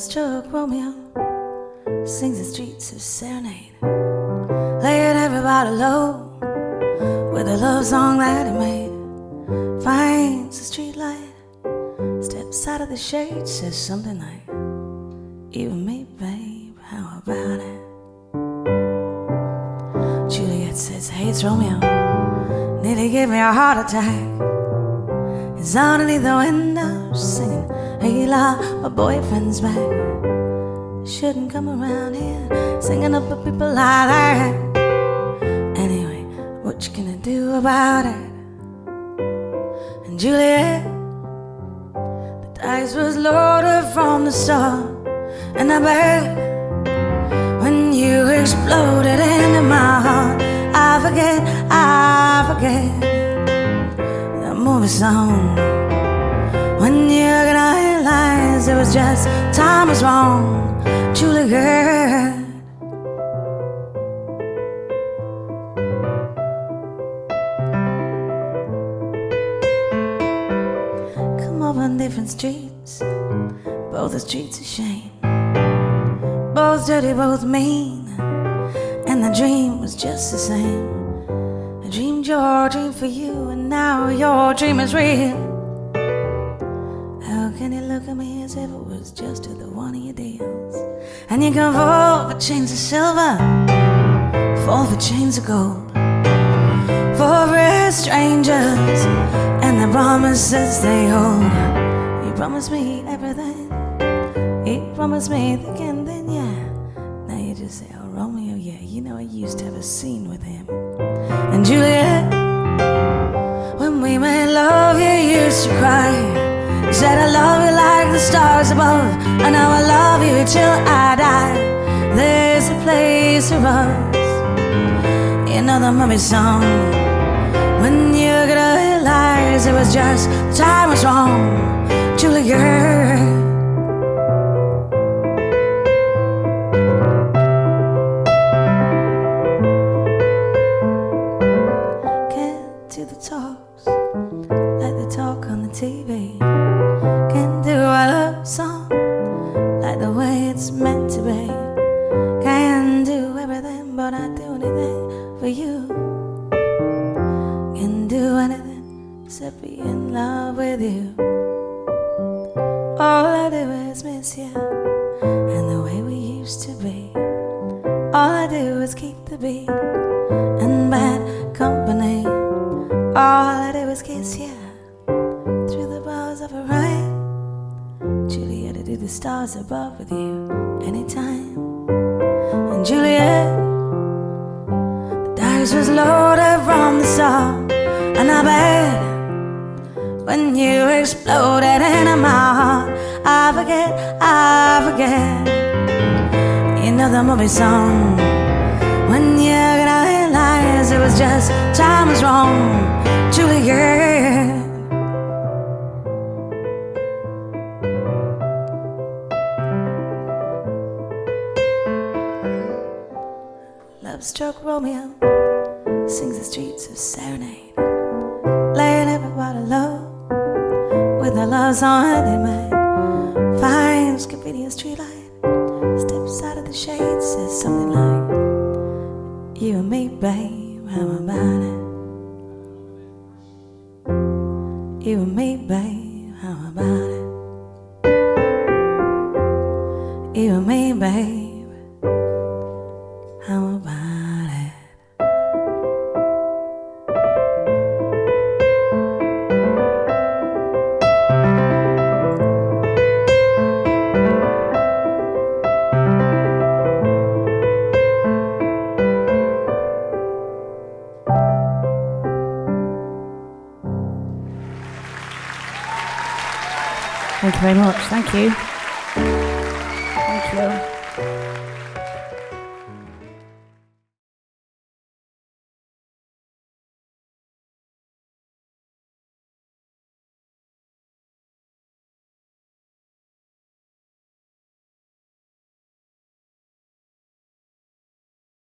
Love-struck Romeo sings the streets of serenade, laying everybody low with a love song that he made. Finds the street light, steps out of the shade, says something like, "You and me, babe, how about it?" Juliet says, "Hey, it's Romeo, nearly gave me a heart attack." He's underneath the window singing, "Hey, love, my boyfriend's back." Shouldn't come around here singing up for people like that. Anyway, what you gonna do about it? And Juliet, the dice was loaded from the start, and I bet when you exploded into my heart, I forget the movie song. When you're gonna realize it was just time was wrong, Juliet. Come up on different streets, both the streets of shame, both dirty, both mean, and the dream was just the same. I dreamed your dream for you, and now your dream is real. How can you look at me as if it was just the one of your deals? And you can fall for chains of silver, fall for chains of gold, for rare strangers and the promises they hold. You promised me everything, you promised me thick and thin, yeah. Now you just say, "Oh, Romeo, yeah, you know I used to have a scene with him." And Juliet, when we made love, you used to cry. You said, "I love you like the stars above, and now I love you till I die. There's a place for us." You know the movie song. When you're gonna realize it was just the time was wrong, Juliet. Can't do the talks like they talk on the TV. Can't do a love song like the way it's meant to be. Can't do everything, but I'd do anything for you. Can't do anything except be in love with you. All I do is miss you and the way we used to be. All I do is keep the beat in bad company. All I do is kiss you through the bars of a rhyme. Juliet, I do the stars above with you anytime. And Juliet, the dice was loaded from the start, and I bet when you exploded into my heart, I forget. You know the movie song. When you're gonna realize it was just time was wrong, Juliet. Love-struck Romeo sings the streets of serenade, laying everybody low with a love song they made. Finds graffiti a streetlight, steps out of the shade, says something like, "You and me, babe, how about it? You and me, babe, how about it? You and me, babe, how about it?" Thank you very much. Thank you.